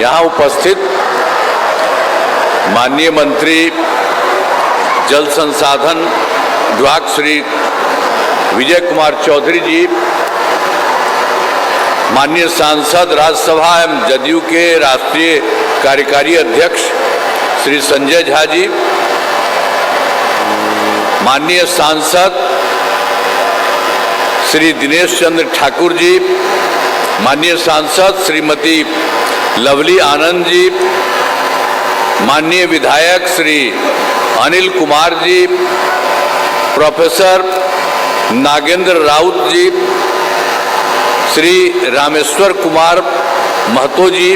यहाँ उपस्थित माननीय मंत्री जल संसाधन विभाग श्री विजय कुमार चौधरी जी, माननीय सांसद राज्यसभा एवं जदयू के राष्ट्रीय कार्यकारी अध्यक्ष श्री संजय झा जी, माननीय सांसद श्री दिनेश चंद्र ठाकुर जी, माननीय सांसद श्रीमती लवली आनंद जी, माननीय विधायक श्री अनिल कुमार जी, प्रोफेसर नागेंद्र राउत जी, श्री रामेश्वर कुमार महतो जी,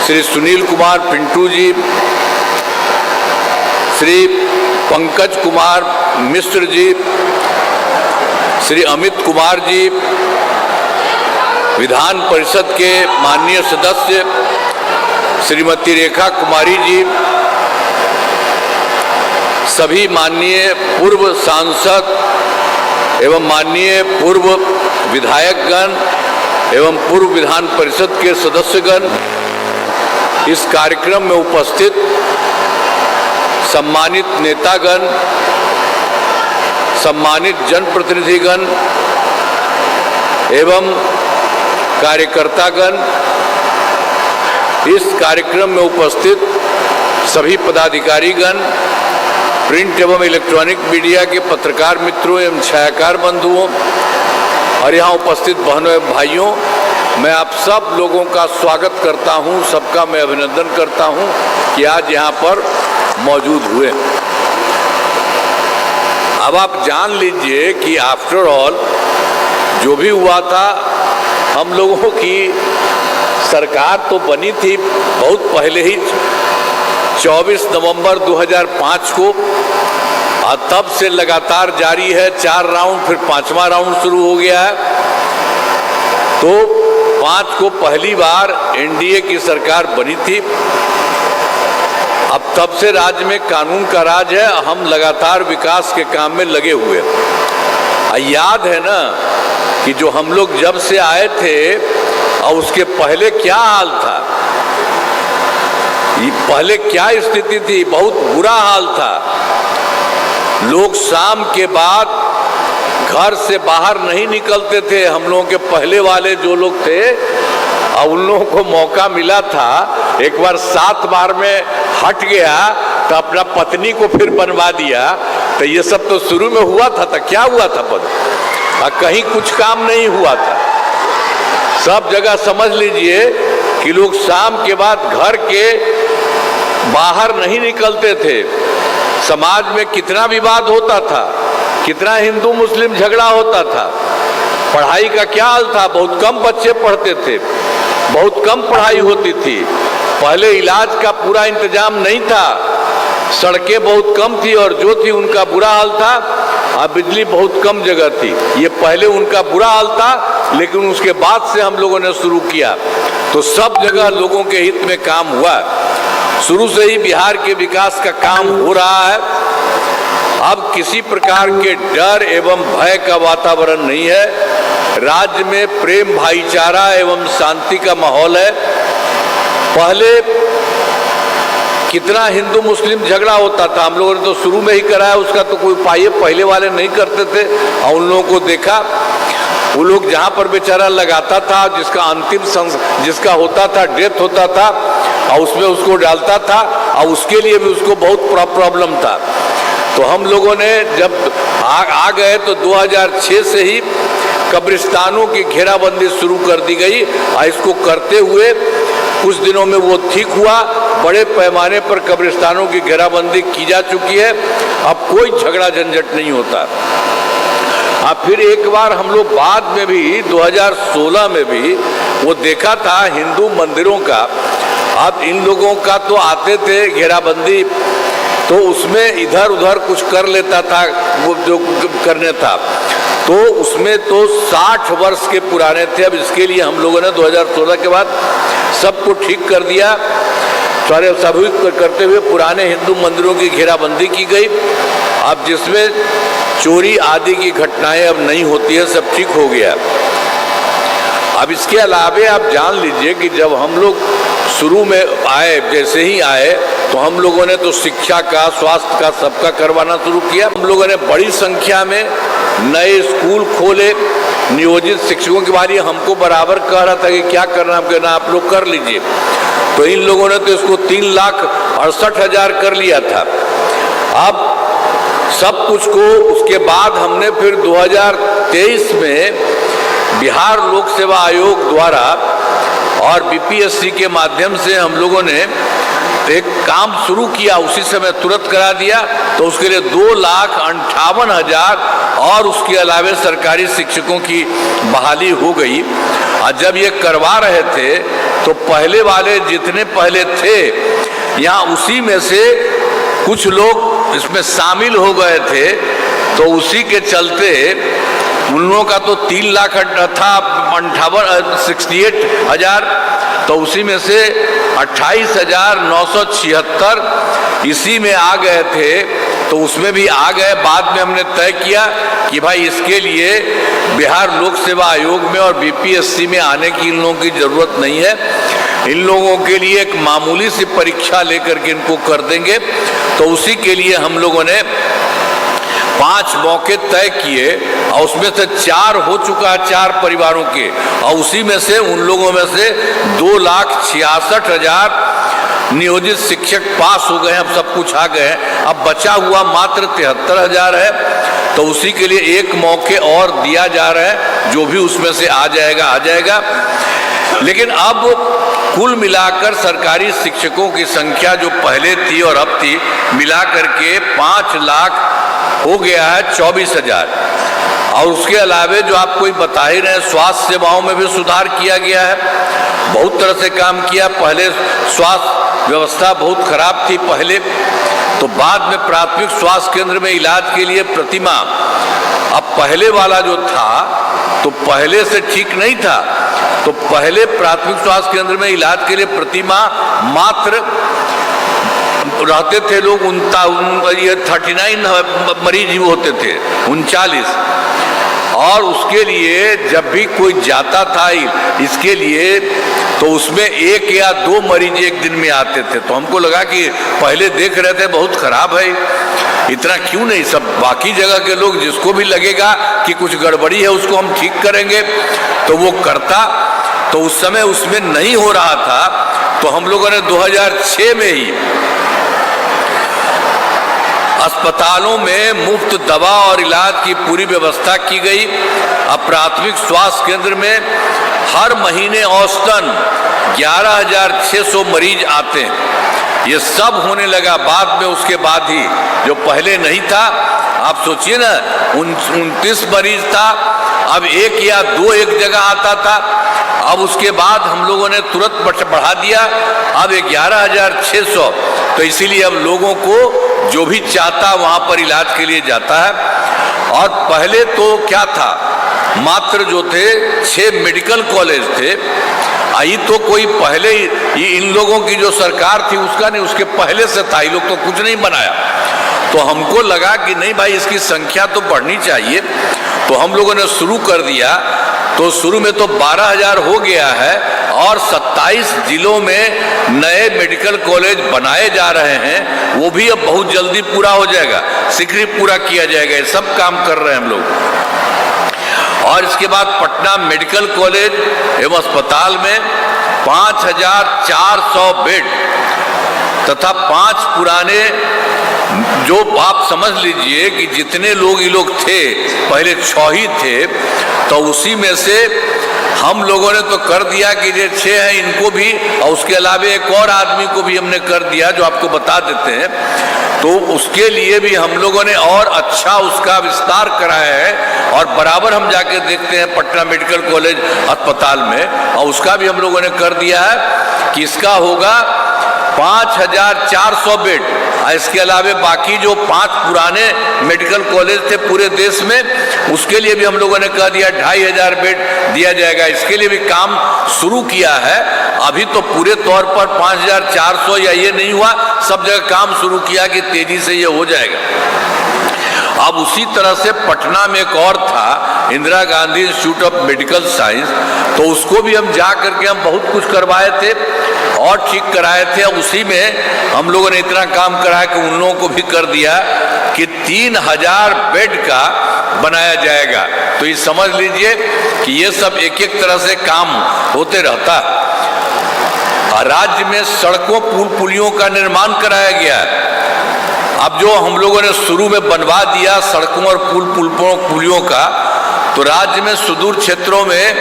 श्री सुनील कुमार पिंटू जी, श्री पंकज कुमार मिश्र जी, श्री अमित कुमार जी, विधान परिषद के माननीय सदस्य श्रीमती रेखा कुमारी जी, सभी माननीय पूर्व सांसद एवं माननीय पूर्व विधायकगण एवं पूर्व विधान परिषद के सदस्यगण, इस कार्यक्रम में उपस्थित सम्मानित नेतागण, सम्मानित जनप्रतिनिधिगण एवं कार्यकर्तागण, इस कार्यक्रम में उपस्थित सभी पदाधिकारीगण, प्रिंट एवं इलेक्ट्रॉनिक मीडिया के पत्रकार मित्रों एवं छायाकार बंधुओं और यहाँ उपस्थित बहनों एवं भाइयों, मैं आप सब लोगों का स्वागत करता हूँ, सबका मैं अभिनंदन करता हूँ कि आज यहाँ पर मौजूद हुए। अब आप जान लीजिए कि आफ्टर ऑल जो भी हुआ था, हम लोगों की सरकार तो बनी थी बहुत पहले ही 24 नवंबर 2005 को, और तब से लगातार जारी है 4 राउंड, फिर 5वां राउंड शुरू हो गया है। तो 5 को पहली बार एनडीए की सरकार बनी थी। अब तब से राज्य में कानून का राज है, हम लगातार विकास के काम में लगे हुए। याद है ना कि जो हम लोग जब से आए थे और उसके पहले क्या हाल था, पहले क्या स्थिति थी, बहुत बुरा हाल था। लोग शाम के बाद घर से बाहर नहीं निकलते थे। हम लोगों के पहले वाले जो लोग थे और उन लोगों को मौका मिला था, एक बार 7 बार में हट गया तो अपना पत्नी को फिर बनवा दिया। तो ये सब तो शुरू में हुआ था। तो क्या हुआ था पद, कहीं कुछ काम नहीं हुआ था। सब जगह समझ लीजिए कि लोग शाम के बाद घर के बाहर नहीं निकलते थे। समाज में कितना विवाद होता था, कितना हिंदू मुस्लिम झगड़ा होता था। पढ़ाई का क्या हाल था, बहुत कम बच्चे पढ़ते थे, बहुत कम पढ़ाई होती थी। पहले इलाज का पूरा इंतजाम नहीं था, सड़कें बहुत कम थी और जो थी उनका बुरा हाल था। और बिजली बहुत कम जगह थी। ये पहले उनका बुरा हाल था, लेकिन उसके बाद से हम लोगों ने शुरू किया तो सब जगह लोगों के हित में काम हुआ। शुरू से ही बिहार के विकास का काम हो रहा है। अब किसी प्रकार के डर एवं भय का वातावरण नहीं है। राज्य में प्रेम, भाईचारा एवं शांति का माहौल है। पहले कितना हिंदू मुस्लिम झगड़ा होता था, हम लोगों ने तो शुरू में ही कराया, उसका तो कोई उपाय पहले वाले नहीं करते थे। और उन लोगों को देखा, वो लोग जहाँ पर बेचारा लगाता था, जिसका अंतिम जिसका होता था, डेथ होता था, और उसमें उसको डालता था, और उसके लिए भी उसको बहुत प्रॉब्लम था। तो हम लोगों ने जब आ गए तो 2006 से ही कब्रिस्तानों की घेराबंदी शुरू कर दी गई। और इसको करते हुए कुछ दिनों में वो ठीक हुआ। बड़े पैमाने पर कब्रिस्तानों की घेराबंदी की जा चुकी है। अब कोई झगड़ा झंझट नहीं होता। अब फिर एक बार हम लोग बाद में भी 2016 में भी वो देखा था हिंदू मंदिरों का। अब इन लोगों का तो आते थे घेराबंदी, तो उसमें इधर उधर कुछ कर लेता था, वो जो करने था, तो उसमें तो 60 वर्ष के पुराने थे। अब इसके लिए हम लोगों ने 2016 के बाद सबको ठीक कर दिया। सारे सभी करते हुए पुराने हिंदू मंदिरों की घेराबंदी की गई। अब जिसमें चोरी आदि की घटनाएं अब नहीं होती है, सब ठीक हो गया। अब इसके अलावे आप जान लीजिए कि जब हम लोग शुरू में आए, जैसे ही आए तो हम लोगों ने तो शिक्षा का, स्वास्थ्य का, सबका करवाना शुरू किया। हम लोगों ने बड़ी संख्या में नए स्कूल खोले, नियोजित शिक्षकों के बारे हमको बराबर कह रहा था कि क्या करना, हम कहना आप लोग कर लीजिए। तो इन लोगों ने तो इसको 3,68,000 कर लिया था। अब सब कुछ को उसके बाद हमने फिर 2023 में बिहार लोक सेवा आयोग द्वारा और बीपीएससी के माध्यम से हम लोगों ने एक काम शुरू किया, उसी समय तुरंत करा दिया। तो उसके लिए 2,58,000 और उसके अलावे सरकारी शिक्षकों की बहाली हो गई। और जब ये करवा रहे थे तो पहले वाले जितने पहले थे यहाँ, उसी में से कुछ लोग इसमें शामिल हो गए थे। तो उसी के चलते उन लोगों का तो 3 लाख था, 68,000, तो उसी में से 28,976 इसी में आ गए थे। तो उसमें भी आ गए। बाद में हमने तय किया कि भाई इसके लिए बिहार लोक सेवा आयोग में और बीपीएससी में आने की इन लोगों की जरूरत नहीं है। इन लोगों के लिए एक मामूली सी परीक्षा लेकर के इनको कर देंगे। तो उसी के लिए हम लोगों ने 5 मौके तय किए और उसमें से 4 हो चुका है, 4 परिवारों के, और उसी में से उन लोगों में से 2,66,000 नियोजित शिक्षक पास हो गए हैं। अब सब कुछ आ गए हैं। अब बचा हुआ मात्र 73,000 है। तो उसी के लिए 1 मौके और दिया जा रहा है, जो भी उसमें से आ जाएगा आ जाएगा। लेकिन अब कुल मिलाकर सरकारी शिक्षकों की संख्या जो पहले थी और अब थी, मिला करके 5 लाख हो गया है 24,000। और उसके अलावे जो आप कोई बता ही रहे, स्वास्थ्य सेवाओं में भी सुधार किया गया है। बहुत तरह से काम किया। पहले स्वास्थ्य व्यवस्था बहुत खराब थी पहले, तो बाद में प्राथमिक स्वास्थ्य केंद्र में इलाज के लिए प्रतिमाह, अब पहले वाला जो था तो पहले से ठीक नहीं था। तो पहले प्राथमिक स्वास्थ्य केंद्र में इलाज के लिए प्रतिमाह मात्र रहते थे लोग 39 मरीज ही होते थे, 39। और उसके लिए जब भी कोई जाता था इसके लिए, तो उसमें 1 या 2 मरीज एक दिन में आते थे। तो हमको लगा कि पहले देख रहे थे बहुत खराब है, इतना क्यों नहीं, सब बाकी जगह के लोग जिसको भी लगेगा कि कुछ गड़बड़ी है उसको हम ठीक करेंगे तो वो करता। तो उस समय उसमें नहीं हो रहा था। तो हम लोगों ने 2006 में ही अस्पतालों में मुफ्त दवा और इलाज की पूरी व्यवस्था की गई। अब प्राथमिक स्वास्थ्य केंद्र में हर महीने औसतन 11,600 मरीज आते हैं। ये सब होने लगा बाद में, उसके बाद ही, जो पहले नहीं था। आप सोचिए ना, 29 मरीज था, अब 1 या 2 एक जगह आता था। अब उसके बाद हम लोगों ने तुरंत बढ़ा दिया, अब 11,600। तो इसीलिए अब लोगों को जो भी चाहता वहां पर इलाज के लिए जाता है। और पहले तो क्या था, मात्र जो थे 6 मेडिकल कॉलेज थे। आई तो कोई पहले ही इन लोगों की जो सरकार थी उसका नहीं, उसके पहले से था, ये लोग तो कुछ नहीं बनाया। तो हमको लगा कि नहीं भाई, इसकी संख्या तो बढ़नी चाहिए। तो हम लोगों ने शुरू कर दिया। तो शुरू में तो 12,000 हो गया है और 27 जिलों में नए मेडिकल कॉलेज बनाए जा रहे हैं। वो भी अब बहुत जल्दी पूरा हो जाएगा, शीघ्र ही पूरा किया जाएगा। ये सब काम कर रहे हैं हम लोग। और इसके बाद पटना मेडिकल कॉलेज एवं अस्पताल में 5,400 बेड तथा 5 पुराने, जो आप समझ लीजिए कि जितने लोग ये लोग थे पहले 6 ही थे, तो उसी में से हम लोगों ने तो कर दिया कि ये 6 हैं इनको भी, और उसके अलावे एक और आदमी को भी हमने कर दिया जो आपको बता देते हैं। तो उसके लिए भी हम लोगों ने और अच्छा उसका विस्तार कराया है। और बराबर हम जाके देखते हैं पटना मेडिकल कॉलेज अस्पताल में, और उसका भी हम लोगों ने कर दिया है कि इसका होगा 5,400 बेड। इसके अलावे बाकी जो 5 पुराने मेडिकल कॉलेज थे पूरे देश में, उसके लिए भी हम लोगों ने कह दिया 2,500 बेड दिया जाएगा। इसके लिए भी काम शुरू किया है। अभी तो पूरे तौर पर 5,400 या ये नहीं हुआ, सब जगह काम शुरू किया कि तेजी से ये हो जाएगा। अब उसी तरह से पटना में एक और था, Indira Gandhi institute of medical science, तो उसको भी हम जा करके हम बहुत कुछ करवाए थे। और ठीक कराए थे। उसी में हम लोगों ने इतना काम कराया कि उन लोगों को भी कर दिया कि 3000 बेड का बनाया जाएगा। तो ये समझ लीजिए कि ये सब एक एक तरह से काम होते रहता है। राज्य में सड़कों पुल पुलियों का निर्माण कराया गया है। अब जो हम लोगों ने शुरू में बनवा दिया सड़कों और पुलियों का, तो राज्य में सुदूर क्षेत्रों में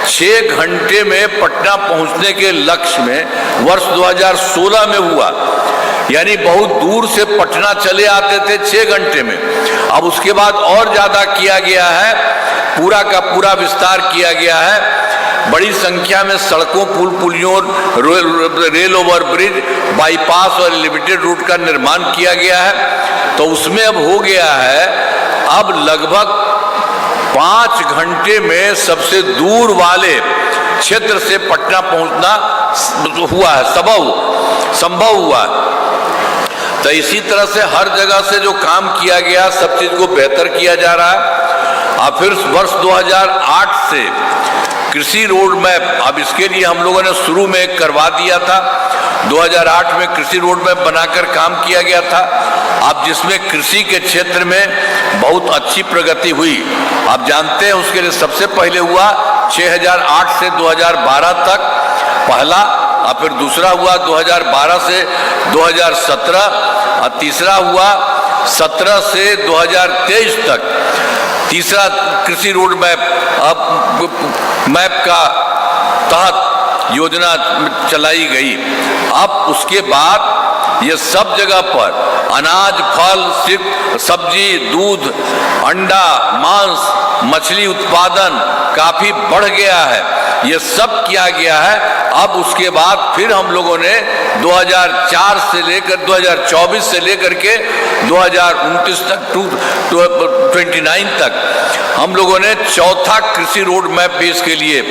6 घंटे में पटना पहुंचने के लक्ष्य में वर्ष 2016 में हुआ। यानी बहुत दूर से पटना चले आते थे 6 घंटे में। अब उसके बाद और ज्यादा किया गया है, पूरा का पूरा विस्तार किया गया है। बड़ी संख्या में सड़कों पुल पुलियों रेल ओवर ब्रिज बाईपास और लिमिटेड रूट का निर्माण किया गया है। तो उसमें अब हो गया है, अब लगभग 5 घंटे में सबसे दूर वाले क्षेत्र से पटना पहुंचना हुआ है, संभव हुआ। तो इसी तरह से हर जगह से जो काम किया गया सब चीज को बेहतर किया जा रहा है। और फिर वर्ष 2008 से कृषि रोड मैप, अब इसके लिए हम लोगों ने शुरू में करवा दिया था। 2008 में कृषि रोड मैप बनाकर काम किया गया था। अब जिसमें कृषि के क्षेत्र में बहुत अच्छी प्रगति हुई। आप जानते हैं उसके लिए सबसे पहले हुआ 6008 से 2012 तक पहला, और फिर दूसरा हुआ 2012 से 2017, और तीसरा हुआ 17 से 2023 तक। तीसरा कृषि रोड मैप का तहत योजना चलाई गई। अब उसके बाद ये सब जगह पर अनाज, फल, सब्जी, दूध, अंडा, मांस, मछली उत्पादन काफी बढ़ गया है। ये सब किया गया है। अब उसके बाद फिर हम लोगों ने 2004 से लेकर 2024 से लेकर के 2029 तक 29 तक हम लोगों ने चौथा कृषि रोड मैप भी इसके लिए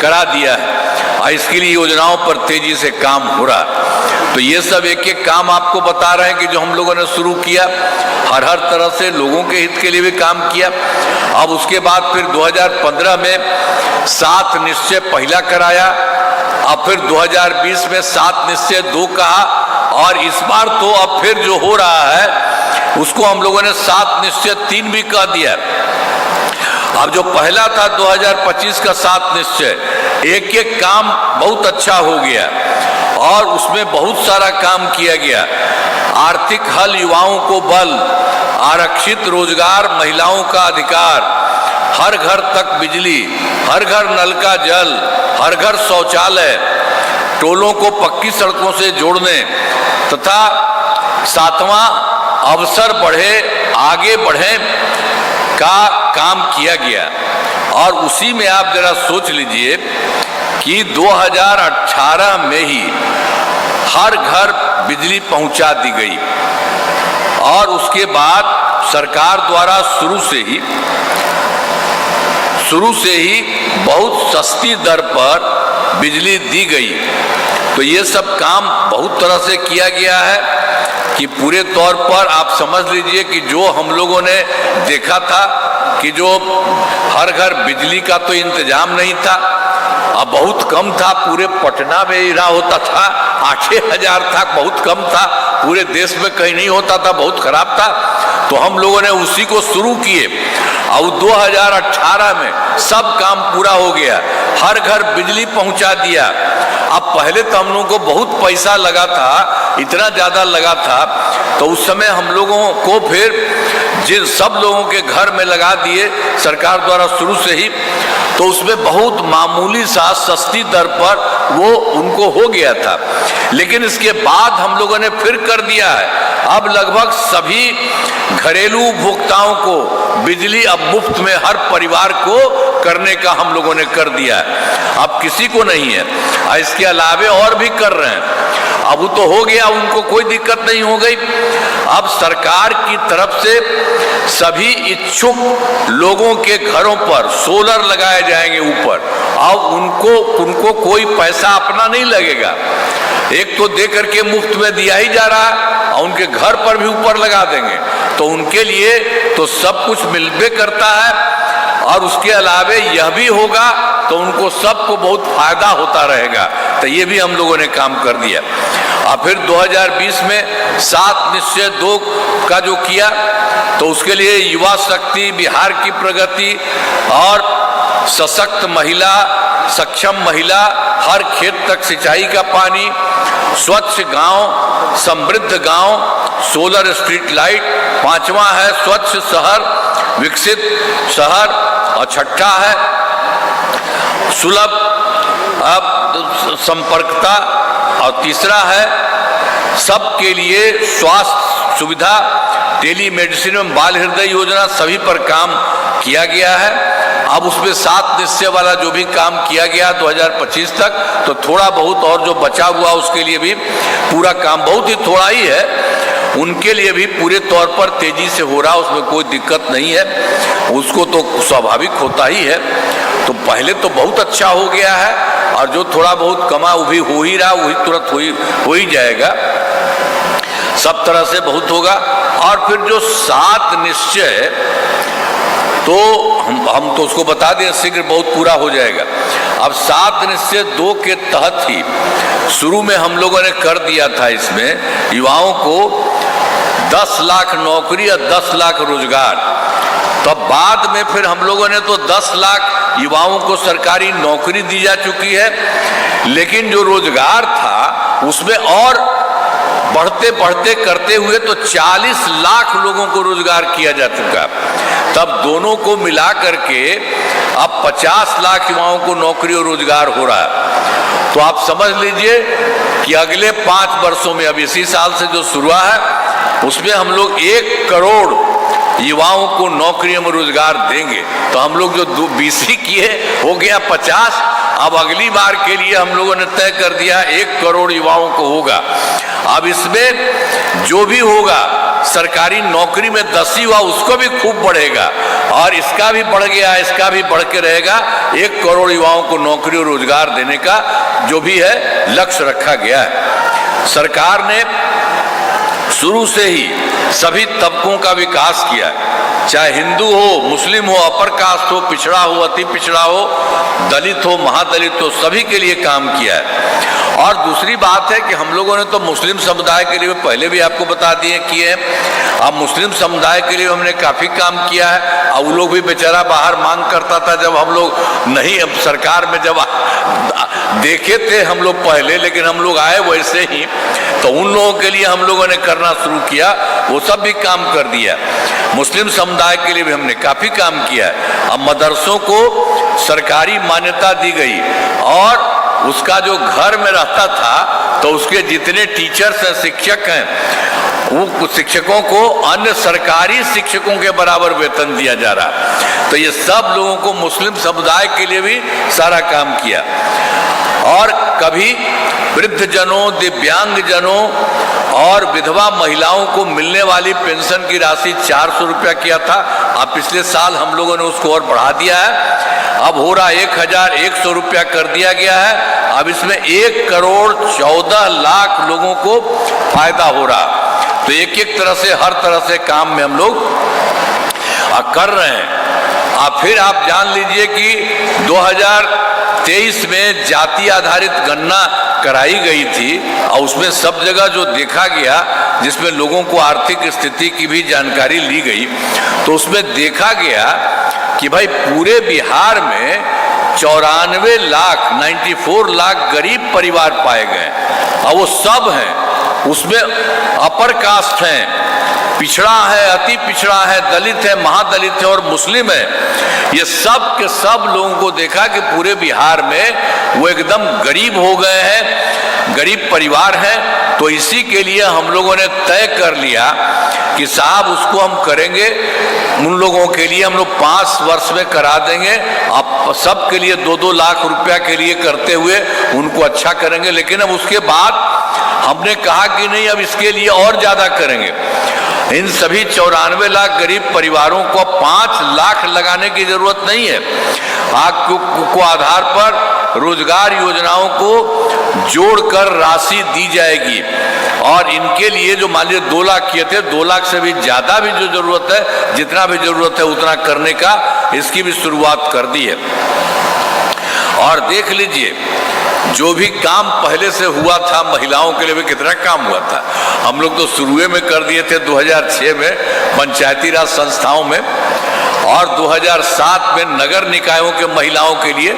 करा दिया है। और इसके लिए योजनाओं पर तेजी से काम हो रहा। तो ये सब एक एक काम आपको बता रहे हैं कि जो हम लोगों ने शुरू किया, हर तरह से लोगों के हित के लिए भी काम किया। अब उसके बाद फिर 2015 में 7 निश्चय पहला कराया, अब फिर 2020 में 7 निश्चय 2 कहा, और इस बार तो अब फिर जो हो रहा है उसको हम लोगों ने 7 निश्चय 3 भी कह दिया। अब जो पहला था 2025 का 7 निश्चय, एक एक काम बहुत अच्छा हो गया और उसमें बहुत सारा काम किया गया। आर्थिक हल, युवाओं को बल, आरक्षित रोजगार, महिलाओं का अधिकार, हर घर तक बिजली, हर घर नल का जल, हर घर शौचालय, टोलों को पक्की सड़कों से जोड़ने तथा 7वां अवसर बढ़े आगे बढ़े का काम किया गया। और उसी में आप जरा सोच लीजिए कि 2018 में ही हर घर बिजली पहुंचा दी गई, और उसके बाद सरकार द्वारा शुरू से ही बहुत सस्ती दर पर बिजली दी गई। तो ये सब काम बहुत तरह से किया गया है कि पूरे तौर पर आप समझ लीजिए कि जो हम लोगों ने देखा था कि जो हर घर बिजली का तो इंतजाम नहीं था, अब बहुत कम था, पूरे पटना में ही ना होता था, 8,000 था, बहुत कम था, पूरे देश में कहीं नहीं होता था, बहुत खराब था। तो हम लोगों ने उसी को शुरू किए और 2018 में सब काम पूरा हो गया, हर घर बिजली पहुंचा दिया। अब पहले तो हम लोगों को बहुत पैसा लगा था, इतना ज्यादा लगा था, तो उस समय हम लोगों को फिर जिन सब लोगों के घर में लगा दिए सरकार द्वारा शुरू से ही, तो उसमें बहुत मामूली सा सस्ती दर पर वो उनको हो गया था। लेकिन इसके बाद हम लोगों ने फिर कर दिया है, अब लगभग सभी घरेलू उपभोक्ताओं को बिजली अब मुफ्त में हर परिवार को करने का हम लोगों ने कर दिया है। अब किसी को नहीं है, इसके अलावे और भी कर रहे हैं। अब तो हो गया, उनको कोई दिक्कत नहीं हो गई। अब सरकार की तरफ से सभी इच्छुक लोगों के घरों पर सोलर लगाए जाएंगे ऊपर, अब उनको कोई पैसा अपना नहीं लगेगा। एक तो दे करके मुफ्त में दिया ही जा रहा है और उनके घर पर भी ऊपर लगा देंगे, तो उनके लिए तो सब कुछ मिलबे करता है। और उसके अलावे यह भी होगा तो उनको सबको बहुत फायदा होता रहेगा। तो ये भी हम लोगों ने काम कर दिया। और फिर 2020 में 7 निश्चय 2 का जो किया, तो उसके लिए युवा शक्ति, बिहार की प्रगति और सशक्त महिला, सक्षम महिला, हर खेत तक सिंचाई का पानी, स्वच्छ गांव, समृद्ध गांव, सोलर स्ट्रीट लाइट, 5वां है स्वच्छ शहर, विकसित शहर, और 6ठा है सुलभ संपर्कता, और तीसरा है सबके लिए स्वास्थ्य सुविधा, टेलीमेडिसिन एवं बाल हृदय योजना, सभी पर काम किया गया है। अब उसमें 7 निश्चय वाला जो भी काम किया गया 2025 तक, तो थोड़ा बहुत और जो बचा हुआ उसके लिए भी पूरा काम, बहुत ही थोड़ा ही है, उनके लिए भी पूरे तौर पर तेजी से हो रहा, उसमें कोई दिक्कत नहीं है। उसको तो स्वाभाविक होता ही है। तो पहले तो बहुत अच्छा हो गया है, और जो थोड़ा बहुत कमा वो भी हो ही रहा, वही तुरंत हो ही जाएगा, सब तरह से बहुत होगा। और फिर जो 7 निश्चय, तो हम तो उसको बता दें, शीघ्र बहुत पूरा हो जाएगा। अब 7 निश्चय 2 के तहत ही शुरू में हम लोगों ने कर दिया था, इसमें युवाओं को 10 लाख नौकरी और 10 लाख रोजगार। तो बाद में फिर हम लोगों ने तो 10 लाख युवाओं को सरकारी नौकरी दी जा चुकी है, लेकिन जो रोजगार था उसमें और बढ़ते बढ़ते करते हुए तो 40 लाख लोगों को रोजगार किया जा चुका। तब दोनों को मिला करके अब 50 लाख युवाओं को नौकरी और रोजगार हो रहा है। तो आप समझ लीजिए कि अगले 5 वर्षों में, अब इसी साल से जो शुरू है, उसमें हम लोग 1 करोड़ युवाओं को नौकरी में रोजगार देंगे। तो हम लोग जो 20 किए हो गया 50, अब अगली बार के लिए हम लोगों ने तय कर दिया 1 करोड़ युवाओं को होगा। अब इसमें जो भी होगा, सरकारी नौकरी में 10 ही हुआ, उसको भी खूब बढ़ेगा, और इसका भी बढ़ गया, इसका भी बढ़ के रहेगा। 1 करोड़ युवाओं को नौकरी और रोजगार देने का जो भी है लक्ष्य रखा गया है। सरकार ने शुरू से ही सभी तबकों का विकास किया है, चाहे हिंदू हो, मुस्लिम हो, अपर कास्ट हो, पिछड़ा हो, अति पिछड़ा हो, दलित हो, महादलित हो, सभी के लिए काम किया है। और दूसरी बात है कि हम लोगों ने तो मुस्लिम समुदाय के लिए पहले भी आपको बता दिए किए हैं। अब मुस्लिम समुदाय के लिए हमने काफ़ी काम किया है। और वो लोग भी बेचारा बाहर मांग करता था, जब हम लोग नहीं, अब सरकार में जब देखे थे हम लोग पहले, लेकिन हम लोग आए वैसे ही, तो उन लोगों के लिए हम लोगों ने करना शुरू किया, वो सब भी काम कर दिया। मुस्लिम समुदाय के लिए भी हमने काफ़ी काम किया है। अब मदरसों को सरकारी मान्यता दी गई, और उसका जो घर में रहता था तो उसके जितने टीचर्स हैं, शिक्षक हैं, वो शिक्षकों को अन्य सरकारी शिक्षकों के बराबर वेतन दिया जा रहा। तो ये सब लोगों को, मुस्लिम समुदाय के लिए भी सारा काम किया। और कभी वृद्धजनों, दिव्यांगजनों और विधवा महिलाओं को मिलने वाली पेंशन की राशि 400 रुपया किया था। अब पिछले साल हम लोगों ने उसको और बढ़ा दिया है, अब हो रहा 1100 रुपया कर दिया गया है। अब इसमें 1 करोड़ 14 लाख लोगों को फायदा हो रहा। तो एक तरह से, हर तरह से काम में हम लोग कर रहे हैं। अब फिर आप जान लीजिए कि 2023 में जाति आधारित गणना कराई गई थी, और उसमें सब जगह जो देखा गया, जिसमें लोगों को आर्थिक स्थिति की भी जानकारी ली गई, तो उसमें देखा गया कि भाई पूरे बिहार में 94 लाख गरीब परिवार पाए गए, और वो सब हैं, उसमें अपर कास्ट हैं, पिछड़ा है, अति पिछड़ा है, दलित है, महादलित है और मुस्लिम है। ये सब के सब लोगों को देखा कि पूरे बिहार में वो एकदम गरीब हो गए हैं, गरीब परिवार हैं। तो इसी के लिए हम लोगों ने तय कर लिया कि साहब उसको हम करेंगे, उन लोगों के लिए हम लोग 5 वर्ष में करा देंगे। अब सब के लिए 2-2 लाख रुपया के लिए करते हुए उनको अच्छा करेंगे। लेकिन अब उसके बाद हमने कहा कि नहीं, अब इसके लिए और ज्यादा करेंगे। इन सभी 94 लाख गरीब परिवारों को 5 लाख लगाने की जरूरत नहीं है। आपको आधार पर रोजगार योजनाओं को जोड़कर राशि दी जाएगी। और इनके लिए जो मान लीजिए 2 लाख किए थे, 2 लाख से भी ज्यादा भी जो जरूरत है, जितना भी जरूरत है उतना करने का इसकी भी शुरुआत कर दी है। और देख लीजिए जो भी काम पहले से हुआ था महिलाओं के लिए भी कितना काम हुआ था। हम लोग तो शुरू में कर दिए थे 2006 में पंचायती राज संस्थाओं में, और 2007 में नगर निकायों के महिलाओं के लिए,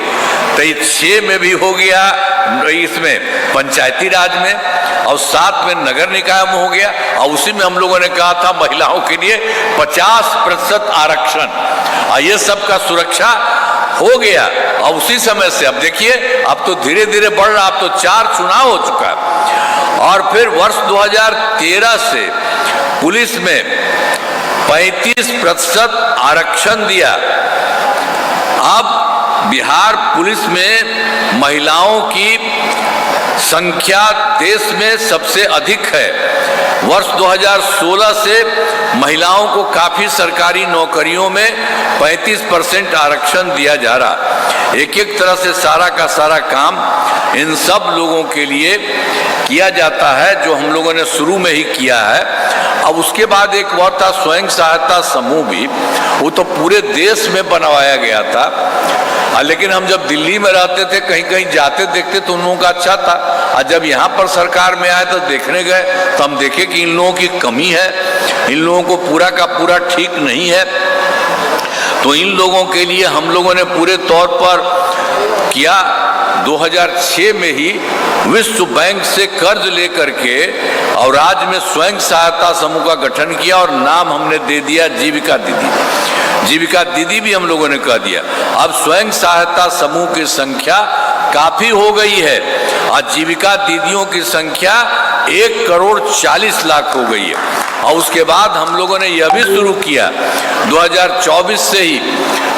तो 6 में भी हो गया इसमें पंचायती राज में, और 7 में नगर निकाय में हो गया। और उसी में हम लोगों ने कहा था महिलाओं के लिए 50% आरक्षण, और ये सबका सुरक्षा हो गया। और उसी समय से अब देखिए अब तो धीरे धीरे बढ़ रहा, अब तो 4 चुनाव हो चुका है। और फिर वर्ष 2013 से पुलिस में 35% आरक्षण दिया। अब बिहार पुलिस में महिलाओं की संख्या देश में सबसे अधिक है। वर्ष 2016 से महिलाओं को काफी सरकारी नौकरियों में 35% आरक्षण दिया जा रहा। एक एक तरह से सारा का सारा काम इन सब लोगों के लिए किया जाता है, जो हम लोगों ने शुरू में ही किया है। अब उसके बाद एक और था स्वयं सहायता समूह भी, वो तो पूरे देश में बनवाया गया था। लेकिन हम जब दिल्ली में रहते थे, कहीं कहीं जाते देखते तो उन लोगों का अच्छा था, और जब यहाँ पर सरकार में आए तो देखने गए तो हम देखे कि इन लोगों की कमी है, इन लोगों को पूरा का पूरा ठीक नहीं है। तो इन लोगों के लिए हम लोगों ने पूरे तौर पर किया। 2006 में ही विश्व बैंक से कर्ज लेकर के और राज्य में स्वयं सहायता समूह का गठन किया, और नाम हमने दे दिया जीविका दीदी। जीविका दीदी भी हम लोगों ने कह दिया। अब स्वयं सहायता समूह की संख्या काफी हो गई है, और जीविका दीदियों की संख्या 1,40,00,000 हो गई है। और उसके बाद हम लोगों ने यह भी शुरू किया 2024 से ही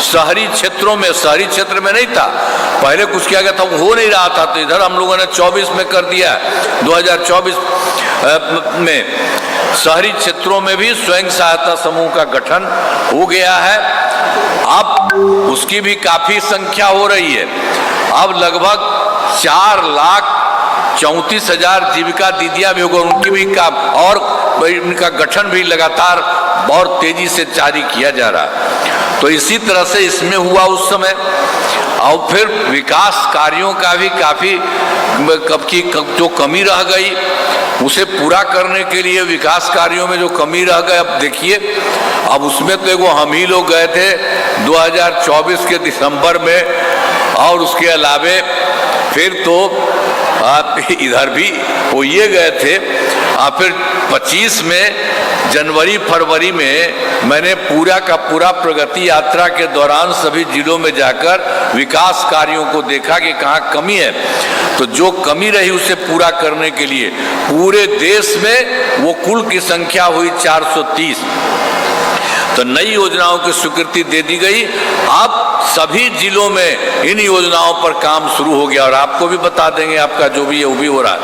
शहरी क्षेत्रों में, शहरी क्षेत्र में नहीं था पहले, कुछ किया गया था, हो नहीं रहा था, तो इधर हम लोगों ने 24 में कर दिया। 2024 में शहरी क्षेत्रों में भी स्वयं सहायता समूह का गठन हो गया है। अब उसकी भी काफी संख्या हो रही है। अब लगभग 4,34,000 जीविका दीदियां भी होगी, उनकी भी काम और इनका गठन भी लगातार बहुत तेजी से जारी किया जा रहा। तो इसी तरह से इसमें हुआ उस समय। और फिर विकास कार्यों का भी काफी जो कमी रह गई उसे पूरा करने के लिए विकास कार्यों में जो कमी रह गए, अब देखिए अब उसमें तो एगो हम ही लोग गए थे 2024 के दिसंबर में, और उसके अलावे फिर तो आप इधर भी हो ये गए थे। फिर 25 में जनवरी फरवरी में मैंने पूरा का पूरा प्रगति यात्रा के दौरान सभी जिलों में जाकर विकास कार्यों को देखा कि कहाँ कमी है। तो जो कमी रही उसे पूरा करने के लिए पूरे देश में वो कुल की संख्या हुई 430। तो नई योजनाओं की स्वीकृति दे दी गई। अब सभी जिलों में इन योजनाओं पर काम शुरू हो गया, और आपको भी बता देंगे, आपका जो भी है वो भी हो रहा है।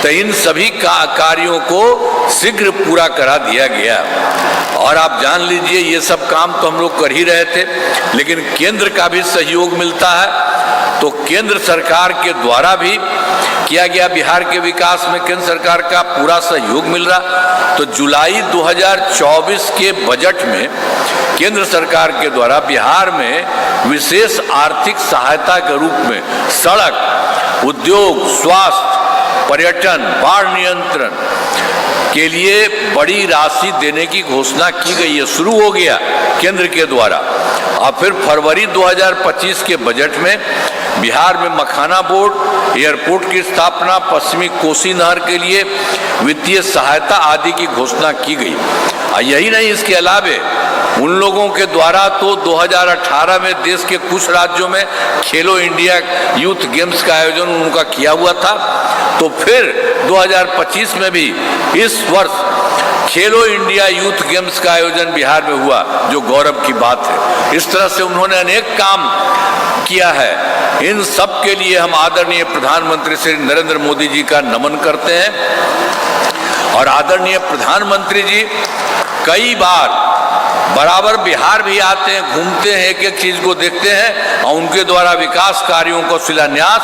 तो इन सभी कार्यों को शीघ्र पूरा करा दिया गया। और आप जान लीजिए ये सब काम तो हम लोग कर ही रहे थे, लेकिन केंद्र का भी सहयोग मिलता है। तो केंद्र सरकार के द्वारा भी किया गया, बिहार के विकास में केंद्र सरकार का पूरा सहयोग मिल रहा। तो जुलाई 2024 के बजट में केंद्र सरकार के द्वारा बिहार में विशेष आर्थिक सहायता के रूप में सड़क, उद्योग, स्वास्थ्य, पर्यटन, बाढ़ नियंत्रण के लिए बड़ी राशि देने की घोषणा की गई है, शुरू हो गया केंद्र के द्वारा। और फिर फरवरी 2025 के बजट में बिहार में मखाना बोर्ड, एयरपोर्ट की स्थापना, पश्चिमी कोसी नहर के लिए वित्तीय सहायता आदि की घोषणा की गई। यही नहीं, इसके अलावे उन लोगों के द्वारा तो 2018 में देश के कुछ राज्यों में खेलो इंडिया यूथ गेम्स का आयोजन उनका किया हुआ था। तो फिर 2025 में भी इस वर्ष खेलो इंडिया यूथ गेम्स का आयोजन बिहार में हुआ, जो गौरव की बात है। इस तरह से उन्होंने अनेक काम किया है। इन सब के लिए हम आदरणीय प्रधानमंत्री श्री नरेंद्र मोदी जी का नमन करते हैं। और आदरणीय प्रधानमंत्री जी कई बार बराबर बिहार भी आते हैं, घूमते हैं, एक एक चीज को देखते हैं, और उनके द्वारा विकास कार्यों को शिलान्यास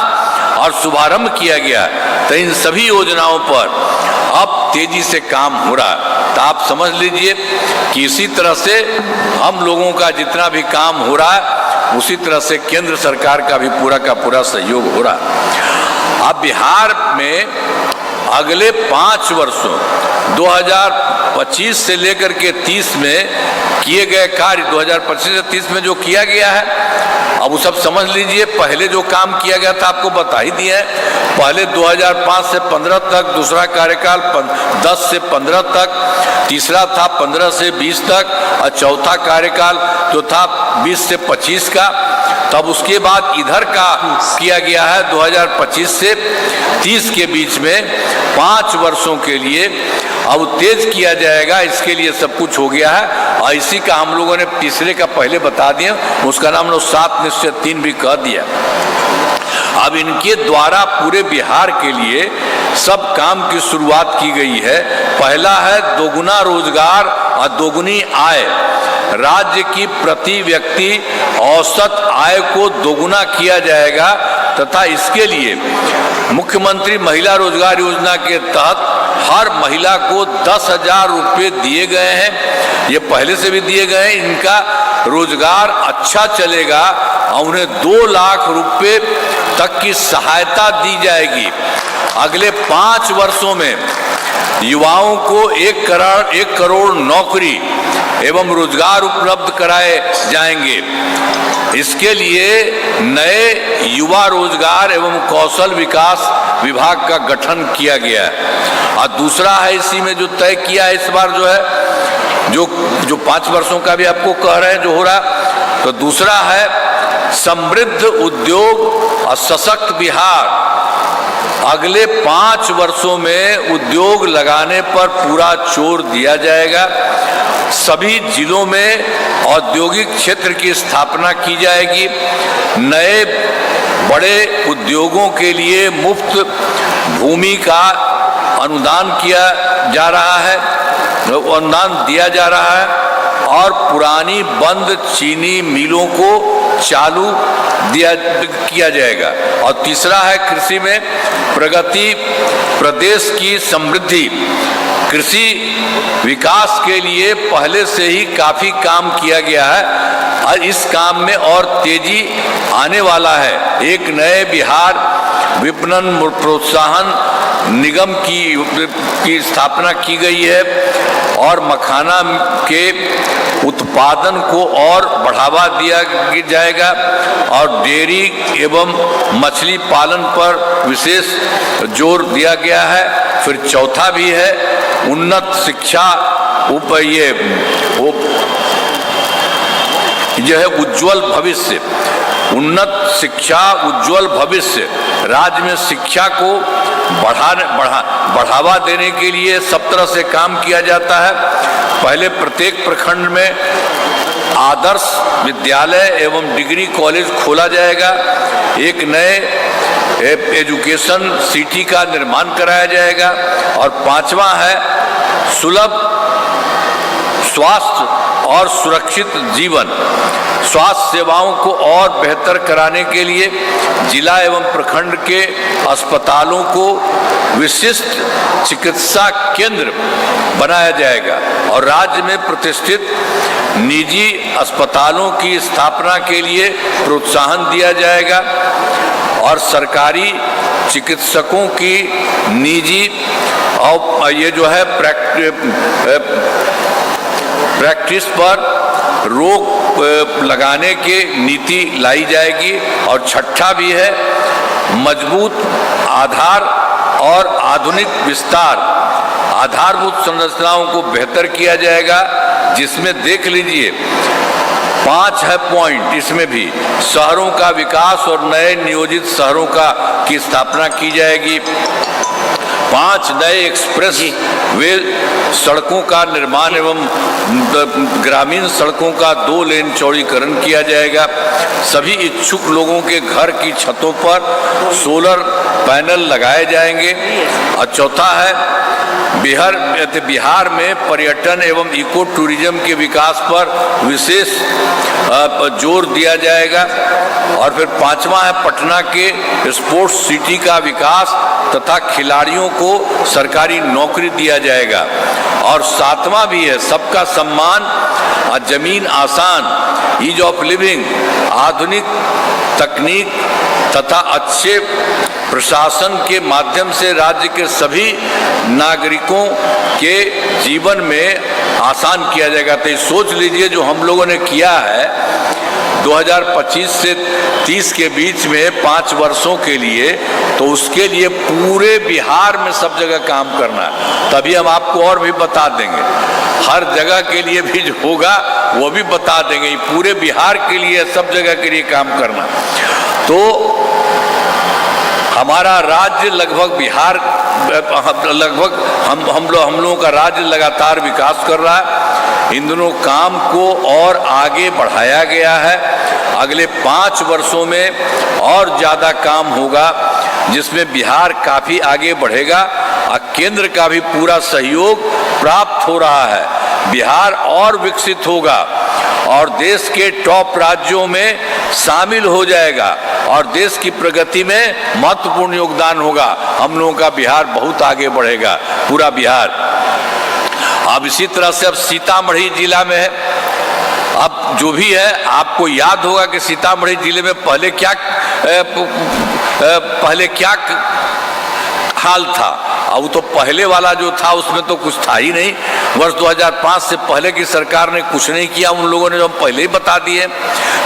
और शुभारंभ किया गया। तो इन सभी योजनाओं पर अब तेजी से काम हो रहा है। तो आप समझ लीजिए कि इसी तरह से हम लोगों का जितना भी काम हो रहा है उसी तरह से केंद्र सरकार का भी पूरा का पूरा सहयोग हो रहा है। अब बिहार में अगले 5 वर्षों 2025 से लेकर के 30 में किए गए कार्य 2025 से 30 में जो किया गया है, अब वो सब समझ लीजिए। पहले जो काम किया गया था आपको बता ही दिया है। पहले 2005 से 15 तक, दूसरा कार्यकाल 10 से 15 तक, तीसरा था 15 से 20 तक और चौथा कार्यकाल जो था 20 से 25 का। तब उसके बाद इधर का किया गया है 2025 से 30 के बीच में 5 वर्षों के लिए अब तेज किया जाएगा। इसके लिए सब कुछ हो गया है और इसी का हम लोगों ने तीसरे का पहले बता दिया, उसका नाम लोग 7 निश्चय 3 भी कह दिया। अब इनके द्वारा पूरे बिहार के लिए सब काम की शुरुआत की गई है। पहला है दोगुना रोजगार और दोगुनी आय। राज्य की प्रति व्यक्ति औसत आय को दोगुना किया जाएगा तथा इसके लिए मुख्यमंत्री महिला रोजगार योजना के तहत हर महिला को 10,000 रुपये दिए गए हैं। ये पहले से भी दिए गए हैं। इनका रोजगार अच्छा चलेगा और उन्हें 2 लाख रुपये तक की सहायता दी जाएगी। अगले 5 वर्षों में युवाओं को 1 करोड़ नौकरी एवं रोजगार उपलब्ध कराए जाएंगे। इसके लिए नए युवा रोजगार एवं कौशल विकास विभाग का गठन किया गया है। और दूसरा है इसी में जो तय किया है इस बार जो है जो 5 वर्षों का भी आपको कह रहे हैं जो हो रहा, तो दूसरा है समृद्ध उद्योग और सशक्त बिहार। अगले 5 वर्षों में उद्योग लगाने पर पूरा जोर दिया जाएगा। सभी जिलों में औद्योगिक क्षेत्र की स्थापना की जाएगी। नए बड़े उद्योगों के लिए मुफ्त भूमि का अनुदान किया जा रहा है, अनुदान दिया जा रहा है और पुरानी बंद चीनी मिलों को चालू किया जाएगा। और तीसरा है कृषि में प्रगति, प्रदेश की समृद्धि। कृषि विकास के लिए पहले से ही काफी काम किया गया है और इस काम में और तेजी आने वाला है। एक नए बिहार विपणन प्रोत्साहन निगम की स्थापना की गई है और मखाना के उत्पादन को और बढ़ावा दिया जाएगा और डेयरी एवं मछली पालन पर विशेष जोर दिया गया है। फिर चौथा भी है उन्नत शिक्षा, जो है उज्जवल भविष्य। उन्नत शिक्षा, उज्जवल भविष्य। राज्य में शिक्षा को बढ़ावा देने के लिए सब तरह से काम किया जाता है। पहले प्रत्येक प्रखंड में आदर्श विद्यालय एवं डिग्री कॉलेज खोला जाएगा। एक नए एजुकेशन सिटी का निर्माण कराया जाएगा। और 5वां है सुलभ स्वास्थ्य और सुरक्षित जीवन। स्वास्थ्य सेवाओं को और बेहतर कराने के लिए जिला एवं प्रखंड के अस्पतालों को विशिष्ट चिकित्सा केंद्र बनाया जाएगा और राज्य में प्रतिष्ठित निजी अस्पतालों की स्थापना के लिए प्रोत्साहन दिया जाएगा और सरकारी चिकित्सकों की निजी और ये जो है प्रैक्टिस पर रोक लगाने के नीति लाई जाएगी। और छठा भी है मजबूत आधार और आधुनिक विस्तार। आधारभूत संरचनाओं को बेहतर किया जाएगा, जिसमें देख लीजिए 5 है पॉइंट। इसमें भी शहरों का विकास और नए नियोजित शहरों की स्थापना की जाएगी। 5 नए एक्सप्रेस वे सड़कों का निर्माण एवं ग्रामीण सड़कों का 2 लेन चौड़ीकरण किया जाएगा। सभी इच्छुक लोगों के घर की छतों पर सोलर पैनल लगाए जाएंगे। और चौथा है बिहार में पर्यटन एवं इको टूरिज्म के विकास पर विशेष जोर दिया जाएगा। और फिर पांचवा है पटना के स्पोर्ट्स सिटी का विकास तथा खिलाड़ियों को सरकारी नौकरी दिया जाएगा। और सातवां भी है सबका सम्मान, जमीन आसान, ईज ऑफ लिविंग, आधुनिक तकनीक तथा अच्छे प्रशासन के माध्यम से राज्य के सभी नागरिकों के जीवन में आसान किया जाएगा। तो सोच लीजिए जो हम लोगों ने किया है 2025 से 30 के बीच में 5 वर्षों के लिए, तो उसके लिए पूरे बिहार में सब जगह काम करना है। तभी हम आपको और भी बता देंगे, हर जगह के लिए भी जो होगा वो भी बता देंगे। पूरे बिहार के लिए सब जगह के लिए काम करना। तो हमारा राज्य लगभग हम लोगों का राज्य लगातार विकास कर रहा है। इन दोनों काम को और आगे बढ़ाया गया है। अगले 5 वर्षों में और ज़्यादा काम होगा जिसमें बिहार काफ़ी आगे बढ़ेगा और केंद्र का भी पूरा सहयोग प्राप्त हो रहा है। बिहार और विकसित होगा और देश के टॉप राज्यों में शामिल हो जाएगा और देश की प्रगति में महत्वपूर्ण योगदान होगा। हम लोगों का बिहार बहुत आगे बढ़ेगा, पूरा बिहार। अब इसी तरह से अब सीतामढ़ी जिला में है, अब जो भी है आपको याद होगा कि सीतामढ़ी जिले में पहले क्या हाल था। अब तो पहले वाला जो था उसमें तो कुछ था ही नहीं। वर्ष 2005 से पहले की सरकार ने कुछ नहीं किया, उन लोगों ने जो हम पहले ही बता दिए।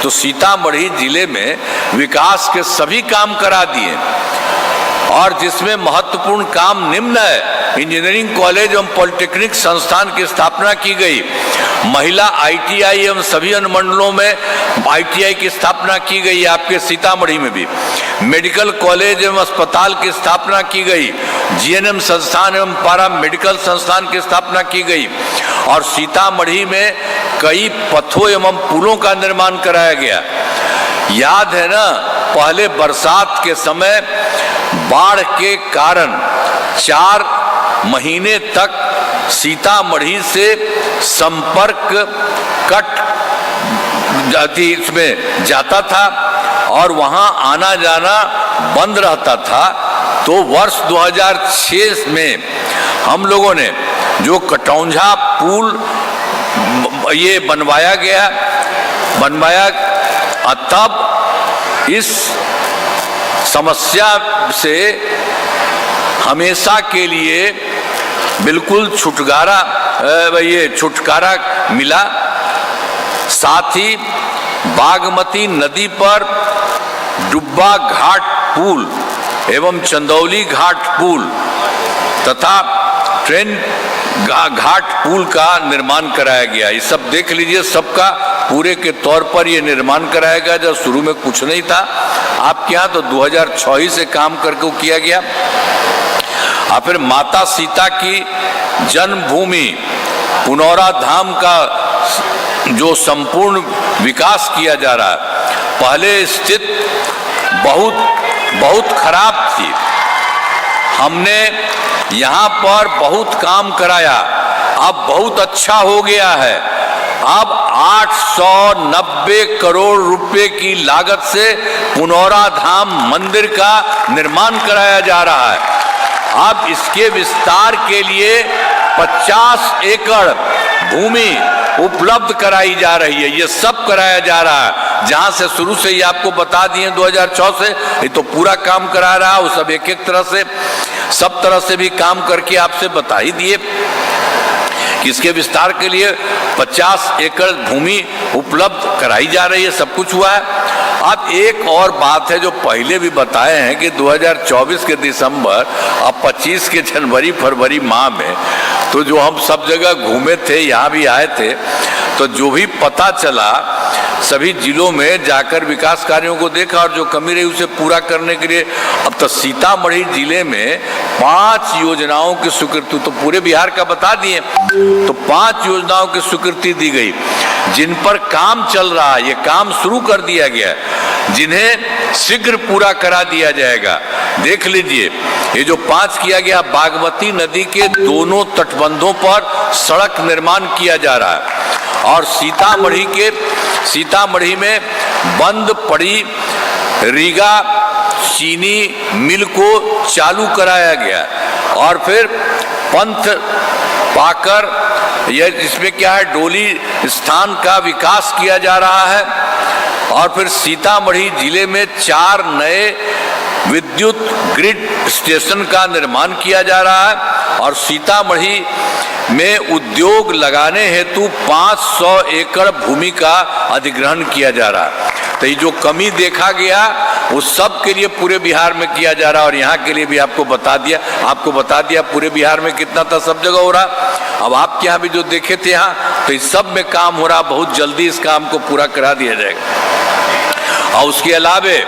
तो सीतामढ़ी जिले में विकास के सभी काम करा दिए और जिसमें महत्वपूर्ण काम निम्न है, इंजीनियरिंग कॉलेज एवं पॉलिटेक्निक संस्थान की स्थापना की गई, महिला ITI एवं सभी अनुमंडलों में ITI की स्थापना की गई, आपके सीतामढ़ी में भी मेडिकल कॉलेज एवं अस्पताल की स्थापना की गई, GNM संस्थान एवं पारा मेडिकल संस्थान की स्थापना की गई और सीतामढ़ी में कई पथों एवं पुलों का निर्माण कराया गया। याद है ना, पहले बरसात के समय बाढ़ के कारण 4 महीने तक सीतामढ़ी से संपर्क कट इसमें जाता था और वहां आना जाना बंद रहता था। तो वर्ष 2006 में हम लोगों ने जो कटौंझा पुल ये बनवाया, तब इस समस्या से हमेशा के लिए बिल्कुल छुटकारा मिला। साथ ही बागमती नदी पर डुब्बा घाट पुल एवं चंदौली घाट पुल तथा ट्रेन घाट पुल का निर्माण कराया गया। ये सब देख लीजिए, सबका पूरे के तौर पर ये निर्माण कराया गया। जब शुरू में कुछ नहीं था आपके यहाँ, तो 2006 से काम करके किया गया। और फिर माता सीता की जन्मभूमि पुनौरा धाम का जो संपूर्ण विकास किया जा रहा है। पहले स्थिति बहुत खराब थी, हमने यहाँ पर बहुत काम कराया, अब बहुत अच्छा हो गया है। अब 890 करोड़ रुपए की लागत से पुनौरा धाम मंदिर का निर्माण कराया जा रहा है। अब इसके विस्तार के लिए 50 एकड़ भूमि उपलब्ध कराई जा रही है। ये सब कराया जा रहा है, जहां से शुरू से ही आपको बता दिए 2006 से ये तो पूरा काम करा रहा है। वो सब एक एक तरह से सब तरह से भी काम करके आपसे बता ही दिए कि इसके विस्तार के लिए 50 एकड़ भूमि उपलब्ध कराई जा रही है। सब कुछ हुआ है। अब एक और बात है जो पहले भी बताए हैं कि 2024 के दिसंबर और 25 के जनवरी फरवरी माह में तो जो हम सब जगह घूमे थे, यहाँ भी आए थे, तो जो भी पता चला सभी जिलों में जाकर विकास कार्यों को देखा और जो कमी रही उसे पूरा करने के लिए अब तक सीतामढ़ी जिले में 5 योजनाओं की स्वीकृति, तो पूरे बिहार का बता दिए, तो 5 योजनाओं की स्वीकृति दी गई जिन पर काम चल रहा है, ये काम शुरू कर दिया गया है, जिन्हें शीघ्र पूरा करा दिया जाएगा। देख लीजिए, ये जो 5 किया गया, बागमती नदी के दोनों तटबंधों पर सड़क निर्माण किया जा रहा है और सीतामढ़ी में बंद पड़ी रीगा चीनी मिल को चालू कराया गया और फिर पंथ पाकर यह इसमें क्या है, डोली स्थान का विकास किया जा रहा है और फिर सीतामढ़ी जिले में 4 नए विद्युत ग्रिड स्टेशन का निर्माण किया जा रहा है और सीतामढ़ी में उद्योग लगाने हेतु 500 एकड़ भूमि का अधिग्रहण किया जा रहा है। तो ये जो कमी देखा गया उस सब के लिए पूरे बिहार में किया जा रहा है और यहाँ के लिए भी आपको बता दिया पूरे बिहार में कितना था, सब जगह हो रहा। अब आपके यहाँ भी जो देखे थे यहाँ, तो इस सब में काम हो रहा, बहुत जल्दी इस काम को पूरा करा दिया जाएगा। और उसके अलावे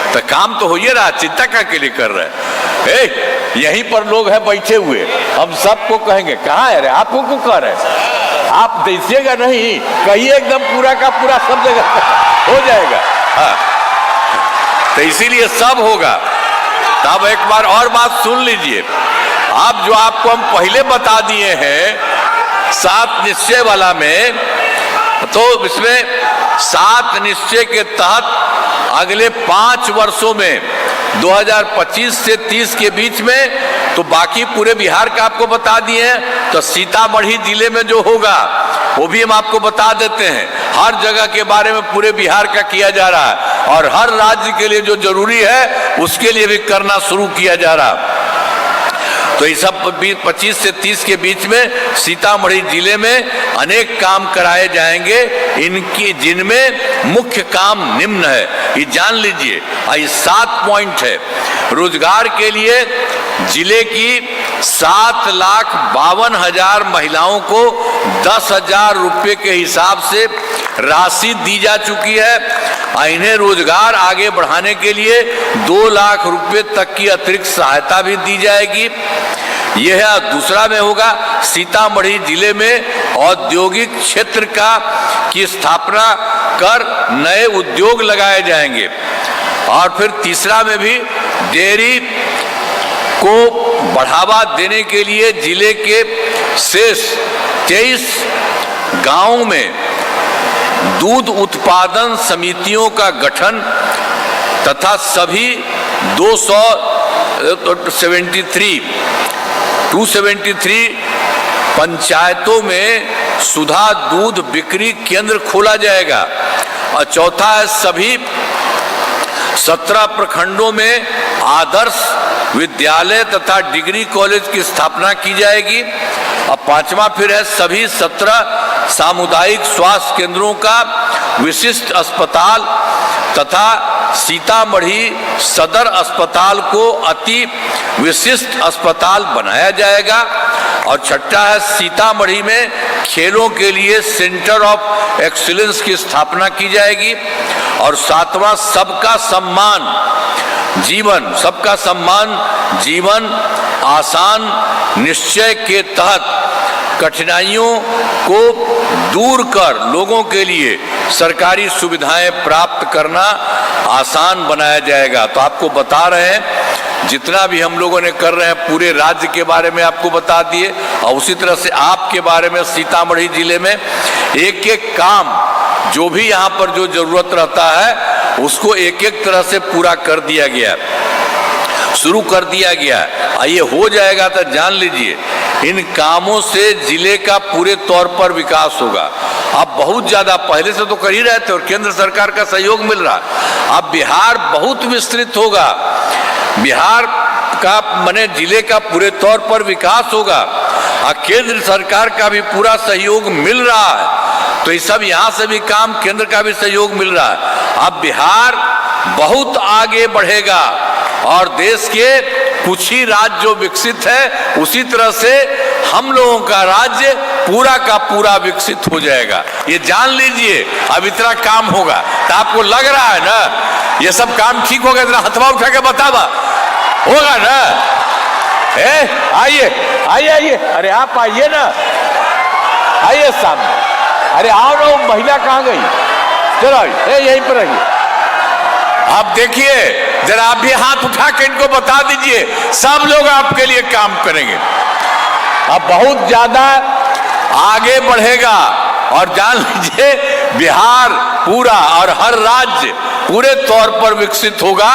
तो काम तो हो ही रहा, चिंता का के लिए कर रहे हैं। यहीं पर लोग हैं बैठे हुए, हम सबको कहेंगे कहाँ है रे, आपको क्यों कह रहे हैं, आप दीजिएगा नहीं, कहिए एकदम पूरा का पूरा सब जगह हो जाएगा। हाँ, तो इसीलिए सब होगा। तब एक बार और बात सुन लीजिए, आप जो आपको हम पहले बता दिए हैं 7 निश्चय वाला में, तो इसमें 7 निश्चय के तहत अगले 5 वर्षों में 2025 से 30 के बीच में, तो बाकी पूरे बिहार का आपको बता दिए हैं। तो सीतामढ़ी जिले में जो होगा वो भी हम आपको बता देते हैं। हर जगह के बारे में पूरे बिहार का किया जा रहा है और हर राज्य के लिए जो जरूरी है उसके लिए भी करना शुरू किया जा रहा है। तो ये सब 25 से 30 के बीच में सीतामढ़ी जिले में अनेक काम कराए जाएंगे, इनकी जिनमें मुख्य काम निम्न है, ये जान लीजिए। ये 7 पॉइंट है। रोजगार के लिए जिले की 7,52,000 महिलाओं को 10,000 रुपये के हिसाब से राशि दी जा चुकी है। इन्हें रोजगार आगे बढ़ाने के लिए 2 लाख रुपए तक की अतिरिक्त सहायता भी दी जाएगी। यह है। दूसरा में होगा सीतामढ़ी जिले में औद्योगिक क्षेत्र की स्थापना कर नए उद्योग लगाए जाएंगे। और फिर तीसरा में भी डेयरी को बढ़ावा देने के लिए जिले के शेष 23 गांवों में दूध उत्पादन समितियों का गठन तथा सभी 273 पंचायतों में सुधा दूध बिक्री केंद्र खोला जाएगा। और चौथा है सभी 17 प्रखंडों में आदर्श विद्यालय तथा डिग्री कॉलेज की स्थापना की जाएगी। और पांचवा फिर है सभी 17 सामुदायिक स्वास्थ्य केंद्रों का विशिष्ट अस्पताल तथा सीतामढ़ी सदर अस्पताल को अति विशिष्ट अस्पताल बनाया जाएगा। और छठा है सीतामढ़ी में खेलों के लिए सेंटर ऑफ एक्सीलेंस की स्थापना की जाएगी। और सातवां सबका सम्मान जीवन आसान निश्चय के तहत कठिनाइयों को दूर कर लोगों के लिए सरकारी सुविधाएं प्राप्त करना आसान बनाया जाएगा। तो आपको बता रहे हैं जितना भी हम लोगों ने कर रहे हैं पूरे राज्य के बारे में आपको बता दिए। और उसी तरह से आपके बारे में सीतामढ़ी जिले में एक एक काम जो भी यहाँ पर जो जरूरत रहता है उसको एक एक तरह से पूरा कर दिया गया, शुरू कर दिया गया। ये हो जाएगा तो जान लीजिए इन कामों से जिले का पूरे तौर पर विकास होगा। अब बहुत ज्यादा पहले से तो कर ही रहे थे और केंद्र सरकार का सहयोग मिल रहा। अब बिहार बहुत विस्तृत होगा, बिहार का माने जिले का पूरे तौर पर विकास होगा और केंद्र सरकार का भी पूरा सहयोग मिल रहा है। तो ये सब यहाँ से भी काम, केंद्र का भी सहयोग मिल रहा है। अब बिहार बहुत आगे बढ़ेगा और देश के कुछ ही राज्य जो विकसित है उसी तरह से हम लोगों का राज्य पूरा का पूरा विकसित हो जाएगा। ये जान लीजिए, अब इतना काम होगा तो आपको लग रहा है ना ये सब काम ठीक होगा? इतना हथवा उठा के बतावा, होगा ना? आइए आइए आइए, अरे आप आइए ना, आइए सामने। अरे आओ ना, महिला कहाँ गई? चलो यहीं पर रहिए। आप देखिए जरा, आप भी हाथ उठा के इनको बता दीजिए, सब लोग आपके लिए काम करेंगे। अब बहुत ज्यादा आगे बढ़ेगा और जान लीजिए बिहार पूरा और हर राज्य पूरे तौर पर विकसित होगा।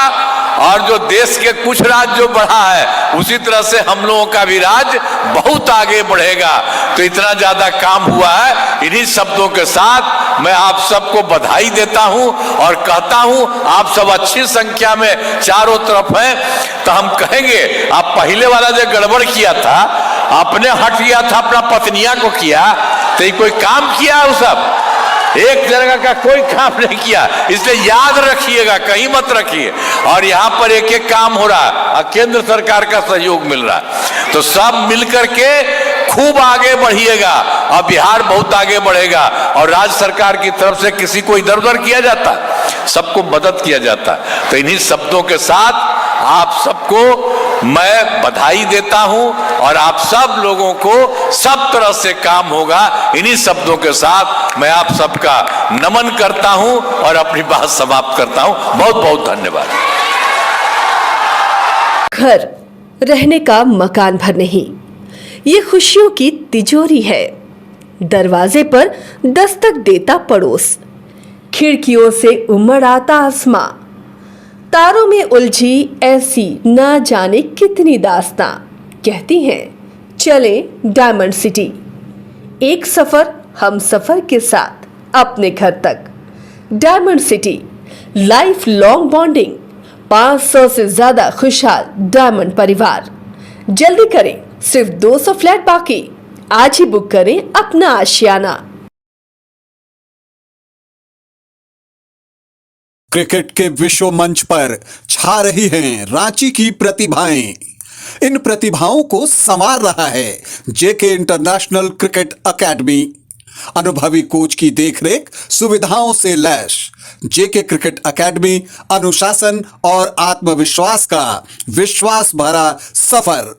और जो देश के कुछ राज्य जो बढ़ा है उसी तरह से हम लोगों का भी राज्य बहुत आगे बढ़ेगा। तो इतना ज्यादा काम हुआ है। इन्हीं शब्दों के साथ मैं आप सबको बधाई देता हूं और कहता हूं आप सब अच्छी संख्या में चारों तरफ हैं। तो हम कहेंगे आप पहले वाला जो गड़बड़ किया था, आपने हट किया था, अपना पत्नियां को किया, तो कोई काम किया? वो सब एक जगह का कोई काम नहीं किया। इसलिए याद रखिएगा, कहीं मत रखिए। और यहाँ पर एक एक काम हो रहा है, केंद्र सरकार का सहयोग मिल रहा है। तो सब मिलकर के खूब आगे बढ़िएगा और बिहार बहुत आगे बढ़ेगा। और राज्य सरकार की तरफ से किसी को इधर उधर किया जाता, सबको मदद किया जाता। तो इन्हीं शब्दों के साथ आप सबको मैं बधाई देता हूं और आप सब लोगों को सब तरह से काम होगा। इन्हीं शब्दों के साथ मैं आप सबका नमन करता हूं और अपनी बात समाप्त करता हूं। बहुत बहुत धन्यवाद। घर रहने का मकान भर नहीं, ये खुशियों की तिजोरी है। दरवाजे पर दस्तक देता पड़ोस, खिड़कियों से उमड़ आता आसमां, तारों में उलझी ऐसी ना जाने कितनी दास्तां। कहती हैं चले डायमंड सिटी, एक सफर हम सफर के साथ अपने घर तक। Diamond city, life long bonding, 500 से ज्यादा खुशहाल डायमंड परिवार। जल्दी करें, सिर्फ 200 फ्लैट बाकी। आज ही बुक करें अपना आशियाना। क्रिकेट के विश्व मंच पर छा रही हैं रांची की प्रतिभाएं। इन प्रतिभाओं को संवार रहा है जेके इंटरनेशनल क्रिकेट एकेडमी। अनुभवी कोच की देखरेख, सुविधाओं से लैस जेके क्रिकेट एकेडमी अनुशासन और आत्मविश्वास का विश्वास भरा सफर।